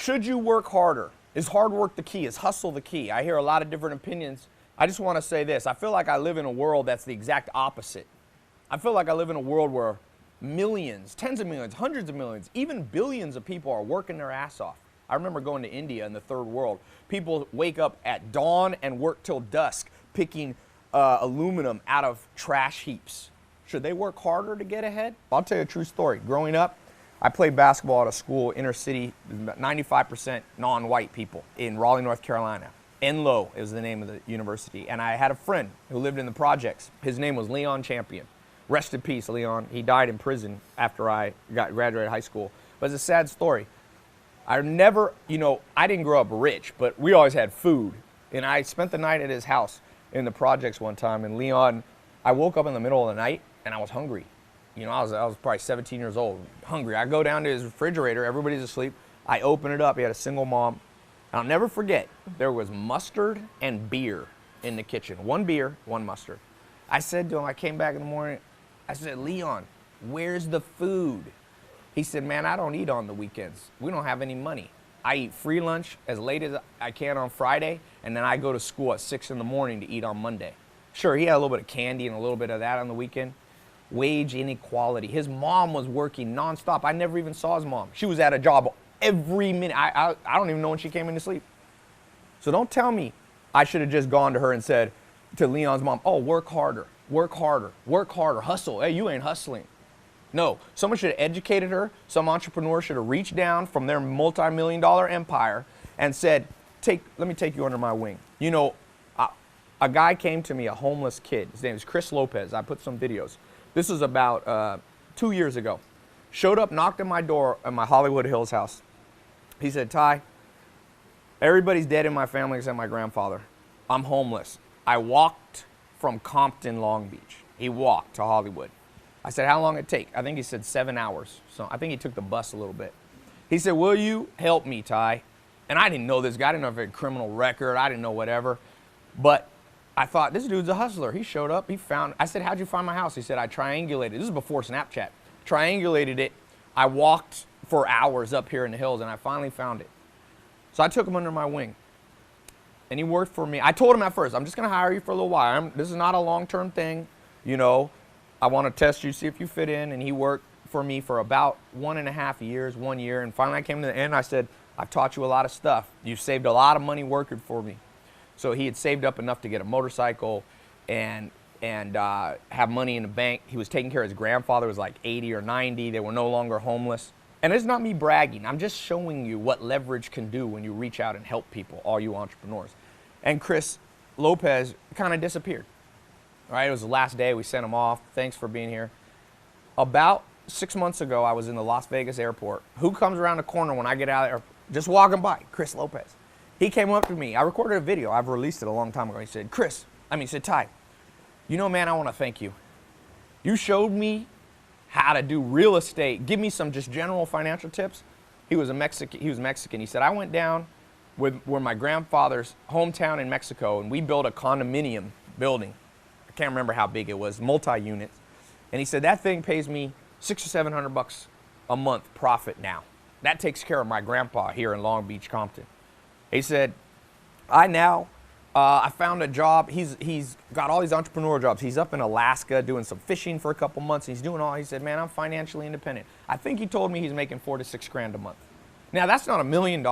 Should you work harder? Is hard work the key? Is hustle the key? I hear a lot of different opinions. I just want to say this. I feel like I live in a world that's the exact opposite. I feel like I live in a world where millions, tens of millions, hundreds of millions, even billions of people are working their ass off. I remember going to India in the third world. People wake up at dawn and work till dusk picking aluminum out of trash heaps. Should they work harder to get ahead? I'll tell you a true story. Growing up, I played basketball at a school, inner city, 95% non-white people in Raleigh, North Carolina. Enloe is the name of the university. And I had a friend who lived in the projects. His name was Leon Champion. Rest in peace, Leon. He died in prison after I graduated high school. But it's a sad story. I never, I didn't grow up rich, but we always had food. And I spent the night at his house in the projects one time. And Leon, I woke up in the middle of the night and I was hungry. I was probably 17 years old, hungry. I go down to his refrigerator, everybody's asleep. I open it up, he had a single mom. And I'll never forget, there was mustard and beer in the kitchen. One beer, one mustard. I said to him, I came back in the morning, I said, Leon, where's the food? He said, man, I don't eat on the weekends. We don't have any money. I eat free lunch as late as I can on Friday, and then I go to school at 6 in the morning to eat on Monday. Sure, he had a little bit of candy and a little bit of that on the weekend. Wage inequality. His mom was working nonstop. I never even saw his mom. She was at a job every minute. I don't even know when she came in to sleep. So don't tell me I should have just gone to her and said to Leon's mom, oh, work harder, work harder, work harder, hustle. Hey, you ain't hustling. No, someone should have educated her. Some entrepreneur should have reached down from their multi-million-dollar empire and said, let me take you under my wing. A guy came to me, a homeless kid. His name is Chris Lopez. I put some videos. This was about 2 years ago. Showed up, knocked on my door at my Hollywood Hills house. He said, Ty, everybody's dead in my family except my grandfather. I'm homeless. I walked from Compton, Long Beach. He walked to Hollywood. I said, how long did it take? I think he said 7 hours. So I think he took the bus a little bit. He said, will you help me, Ty? And I didn't know this guy. I didn't know if he had a criminal record. I didn't know whatever. But I thought, this dude's a hustler. He showed up. I said, how'd you find my house? He said, I triangulated. This is before Snapchat. Triangulated it. I walked for hours up here in the hills, and I finally found it. So I took him under my wing. And he worked for me. I told him at first, I'm just going to hire you for a little while. This is not a long-term thing. I want to test you, see if you fit in. And he worked for me for about 1.5 years, 1 year. And finally I came to the end. I said, I've taught you a lot of stuff. You've saved a lot of money working for me. So he had saved up enough to get a motorcycle and have money in the bank. He was taking care of his grandfather, who was like 80 or 90. They were no longer homeless. And it's not me bragging. I'm just showing you what leverage can do when you reach out and help people, all you entrepreneurs. And Chris Lopez kind of disappeared. All right, it was the last day. We sent him off. Thanks for being here. About 6 months ago, I was in the Las Vegas airport. Who comes around the corner when I get out of there? Just walking by, Chris Lopez. He came up to me. I recorded a video. I've released it a long time ago. He said, he said, Ty, man, I want to thank you. You showed me how to do real estate. Give me some just general financial tips. He was Mexican. He said, I went down where my grandfather's hometown in Mexico, and we built a condominium building. I can't remember how big it was, multi-units. And he said, that thing pays me $600 or $700 a month profit now. That takes care of my grandpa here in Long Beach, Compton. He said, I found a job. He's got all these entrepreneurial jobs. He's up in Alaska doing some fishing for a couple months. He said, man, I'm financially independent. I think he told me he's making $4,000 to $6,000 a month. Now, that's not $1 million.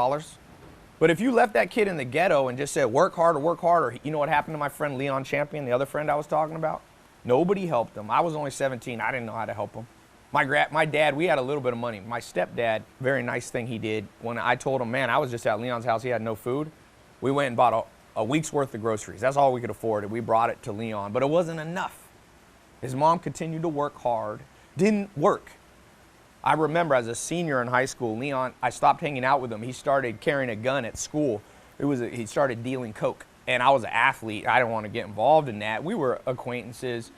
But if you left that kid in the ghetto and just said, work harder, you know what happened to my friend Leon Champion, the other friend I was talking about? Nobody helped him. I was only 17. I didn't know how to help him. My dad, we had a little bit of money. My stepdad, very nice thing he did, when I told him, man, I was just at Leon's house, he had no food, we went and bought a week's worth of groceries. That's all we could afford, and we brought it to Leon, but it wasn't enough. His mom continued to work hard, didn't work. I remember as a senior in high school, Leon, I stopped hanging out with him. He started carrying a gun at school. He started dealing coke, and I was an athlete. I didn't want to get involved in that. We were acquaintances,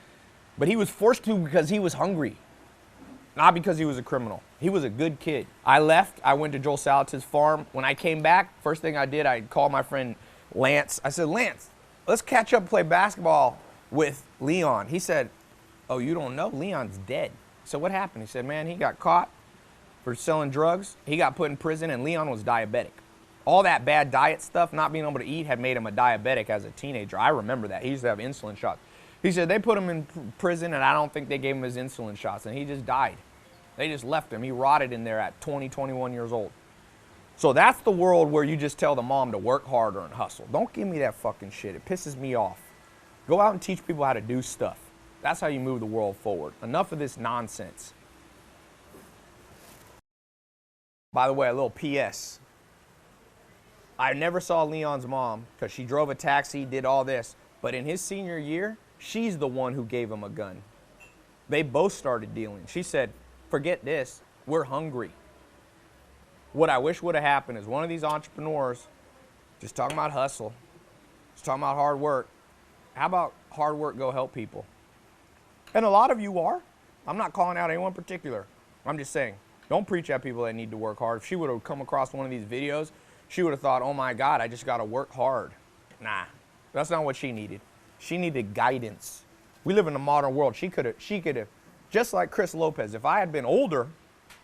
but he was forced to because he was hungry. Not because he was a criminal. He was a good kid. I left. I went to Joel Salatin's farm. When I came back, first thing I did, I called my friend Lance. I said, Lance, let's catch up and play basketball with Leon. He said, oh, you don't know? Leon's dead. So what happened? He said, man, he got caught for selling drugs. He got put in prison, and Leon was diabetic. All that bad diet stuff, not being able to eat, had made him a diabetic as a teenager. I remember that. He used to have insulin shots. He said they put him in prison, and I don't think they gave him his insulin shots, and he just died. They just left him. He rotted in there at 20, 21 years old. So that's the world where you just tell the mom to work harder and hustle. Don't give me that fucking shit. It pisses me off. Go out and teach people how to do stuff. That's how you move the world forward. Enough of this nonsense. By the way, a little PS. I never saw Leon's mom because she drove a taxi, did all this. But in his senior year, she's the one who gave him a gun. They both started dealing. She said, forget this, we're hungry. What I wish would have happened is one of these entrepreneurs just talking about hustle, just talking about hard work. How about hard work go help people? And a lot of you are. I'm not calling out anyone in particular. I'm just saying, don't preach at people that need to work hard. If she would have come across one of these videos, she would have thought, oh my God, I just got to work hard. Nah, that's not what she needed. She needed guidance. We live in a modern world. She could have, just like Chris Lopez, if I had been older,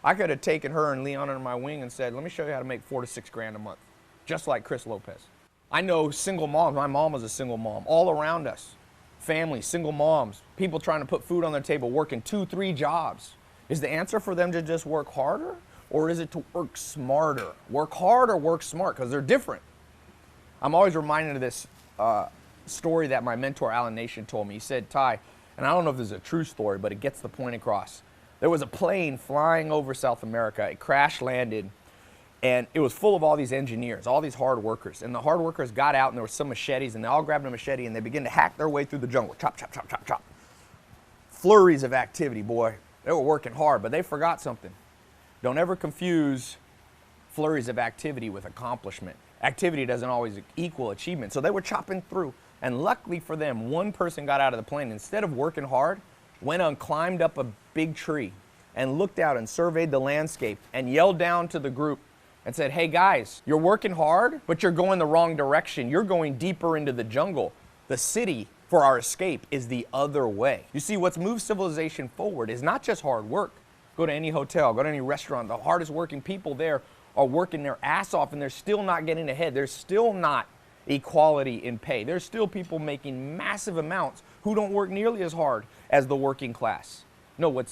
I could have taken her and Leon under my wing and said, let me show you how to make $4 to $6 grand a month, just like Chris Lopez. I know single moms. My mom was a single mom. All around us, families, single moms, people trying to put food on their table, working 2, 3 jobs. Is the answer for them to just work harder, or is it to work smarter? Work hard or work smart, because they're different. I'm always reminded of this story that my mentor, Alan Nation, told me. He said, Ty, and I don't know if this is a true story, but it gets the point across. There was a plane flying over South America. It crash landed, and it was full of all these engineers, all these hard workers. And the hard workers got out, and there were some machetes, and they all grabbed a machete, and they began to hack their way through the jungle. Chop, chop, chop, chop, chop. Flurries of activity, boy. They were working hard, but they forgot something. Don't ever confuse flurries of activity with accomplishment. Activity doesn't always equal achievement. So they were chopping through, and luckily for them, one person got out of the plane. Instead of working hard, went on, climbed up a big tree and looked out and surveyed the landscape and yelled down to the group and said, hey guys, you're working hard, but you're going the wrong direction. You're going deeper into the jungle. The city for our escape is the other way. You see, what's moved civilization forward is not just hard work. Go to any hotel, go to any restaurant, the hardest working people there are working their ass off, and they're still not getting ahead. There's still not equality in pay. There's still people making massive amounts who don't work nearly as hard as the working class. No, what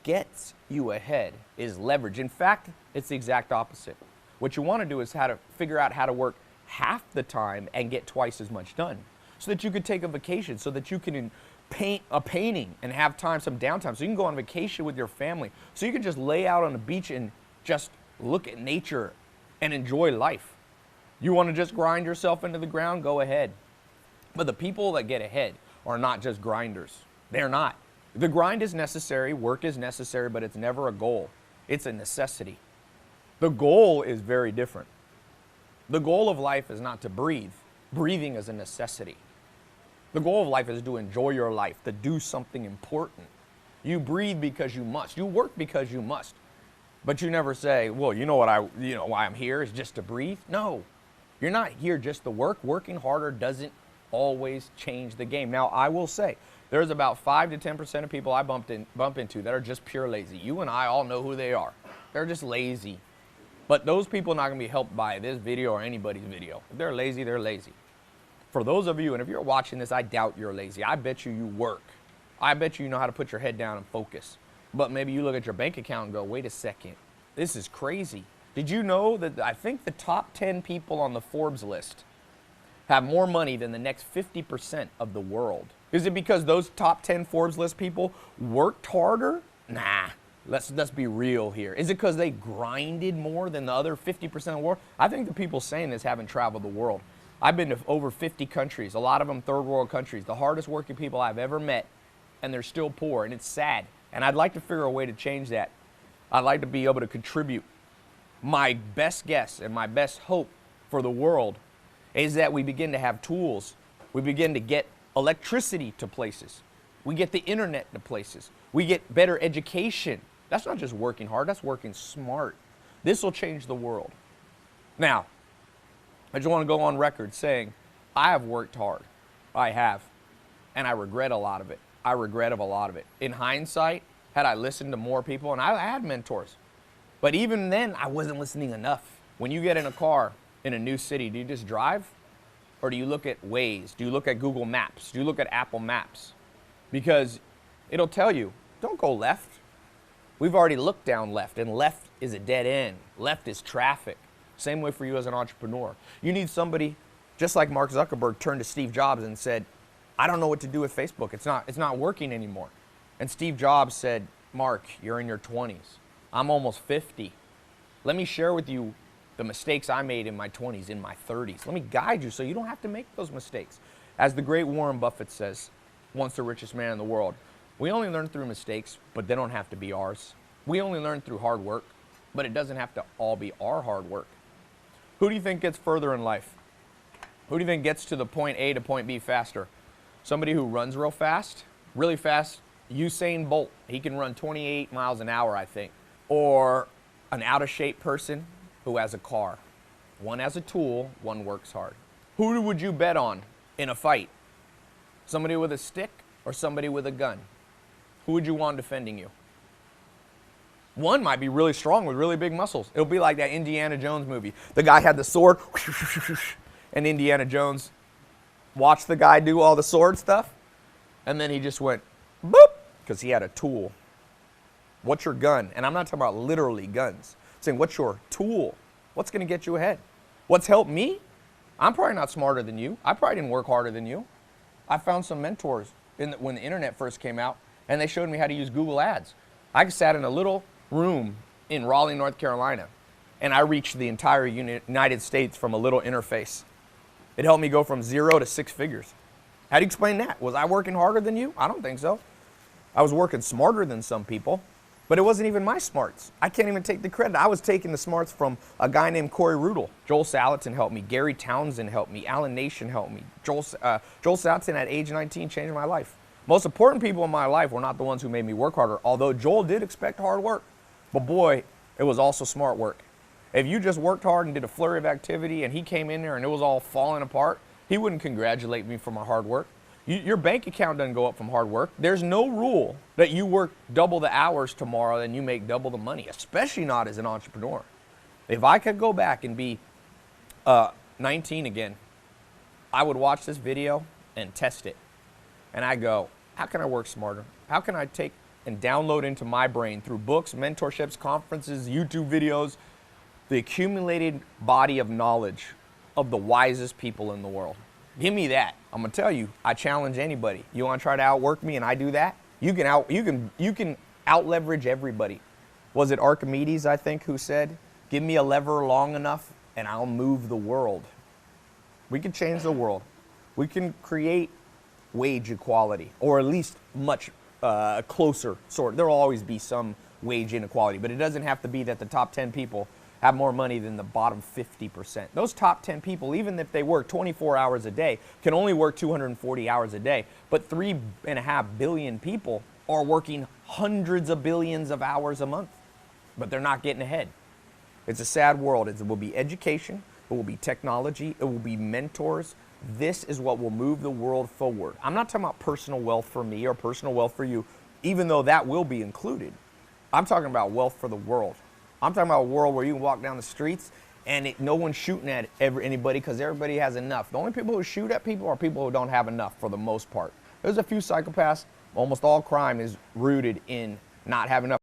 gets you ahead is leverage. In fact, it's the exact opposite. What you want to do is figure out how to work half the time and get twice as much done, so that you could take a vacation, so that you can paint a painting and have some downtime, so you can go on vacation with your family, so you can just lay out on the beach and just look at nature and enjoy life. You want to just grind yourself into the ground? Go ahead. But the people that get ahead are not just grinders. They're not. The grind is necessary, work is necessary, but it's never a goal. It's a necessity. The goal is very different. The goal of life is not to breathe. Breathing is a necessity. The goal of life is to enjoy your life, to do something important. You breathe because you must. You work because you must. But you never say, well, why I'm here is just to breathe. No, you're not here just to work. Working harder doesn't always change the game. Now, I will say, there's about 5 to 10% of people I bump into that are just pure lazy. You and I all know who they are. They're just lazy. But those people are not going to be helped by this video or anybody's video. If they're lazy, they're lazy. For those of you, and if you're watching this, I doubt you're lazy. I bet you work. I bet you know how to put your head down and focus. But maybe you look at your bank account and go, wait a second, this is crazy. Did you know that I think the top 10 people on the Forbes list have more money than the next 50% of the world? Is it because those top 10 Forbes list people worked harder? Nah, let's be real here. Is it because they grinded more than the other 50% of the world? I think the people saying this haven't traveled the world. I've been to over 50 countries, a lot of them third world countries, the hardest working people I've ever met, and they're still poor, and it's sad. And I'd like to figure a way to change that. I'd like to be able to contribute. My best guess and my best hope for the world is that we begin to have tools. We begin to get electricity to places. We get the internet to places. We get better education. That's not just working hard, that's working smart. This will change the world. Now, I just want to go on record saying, I have worked hard. I have. And I regret a lot of it. In hindsight, had I listened to more people, and I had mentors, But even then, I wasn't listening enough. When you get in a car in a new city, do you just drive? Or do you look at Waze? Do you look at Google Maps? Do you look at Apple Maps? Because it'll tell you, don't go left. We've already looked down left, and left is a dead end. Left is traffic. Same way for you as an entrepreneur. You need somebody, just like Mark Zuckerberg turned to Steve Jobs and said, I don't know what to do with Facebook. It's not working anymore. And Steve Jobs said, Mark, you're in your 20s. I'm almost 50. Let me share with you the mistakes I made in my 20s, in my 30s. Let me guide you so you don't have to make those mistakes. As the great Warren Buffett says, once the richest man in the world, we only learn through mistakes, but they don't have to be ours. We only learn through hard work, but it doesn't have to all be our hard work. Who do you think gets further in life? Who do you think gets to the point A to point B faster? Somebody who runs real fast, really fast, Usain Bolt. He can run 28 miles an hour, I think. Or an out-of-shape person who has a car. One has a tool, one works hard. Who would you bet on in a fight? Somebody with a stick or somebody with a gun? Who would you want defending you? One might be really strong with really big muscles. It'll be like that Indiana Jones movie. The guy had the sword, and Indiana Jones watched the guy do all the sword stuff, and then he just went, boop, because he had a tool. What's your gun? And I'm not talking about literally guns. I'm saying, what's your tool? What's going to get you ahead? What's helped me? I'm probably not smarter than you. I probably didn't work harder than you. I found some mentors when the internet first came out, and they showed me how to use Google Ads. I sat in a little room in Raleigh, North Carolina, and I reached the entire United States from a little interface. It helped me go from 0 to 6 figures. How do you explain that? Was I working harder than you? I don't think so. I was working smarter than some people, but it wasn't even my smarts. I can't even take the credit. I was taking the smarts from a guy named Corey Rudel. Joel Salatin helped me. Gary Townsend helped me. Alan Nation helped me. Joel Salatin at age 19 changed my life. Most important people in my life were not the ones who made me work harder, although Joel did expect hard work. But boy, it was also smart work. If you just worked hard and did a flurry of activity and he came in there and it was all falling apart, he wouldn't congratulate me for my hard work. Your bank account doesn't go up from hard work. There's no rule that you work double the hours tomorrow and you make double the money, especially not as an entrepreneur. If I could go back and be 19 again, I would watch this video and test it. And I go, how can I work smarter? How can I take and download into my brain through books, mentorships, conferences, YouTube videos, the accumulated body of knowledge of the wisest people in the world? Give me that. I'm gonna tell you, I challenge anybody. You wanna try to outwork me and I do that? You can out leverage everybody. Was it Archimedes, I think, who said, give me a lever long enough and I'll move the world. We can change the world. We can create wage equality, or at least much closer sort. There will always be some wage inequality, but it doesn't have to be that the top 10 people have more money than the bottom 50%. Those top 10 people, even if they work 24 hours a day, can only work 240 hours a day, but 3.5 billion people are working hundreds of billions of hours a month, but they're not getting ahead. It's a sad world. It will be education, it will be technology, it will be mentors. This is what will move the world forward. I'm not talking about personal wealth for me or personal wealth for you, even though that will be included. I'm talking about wealth for the world. I'm talking about a world where you can walk down the streets and no one's shooting at anybody because everybody has enough. The only people who shoot at people are people who don't have enough for the most part. There's a few psychopaths. Almost all crime is rooted in not having enough.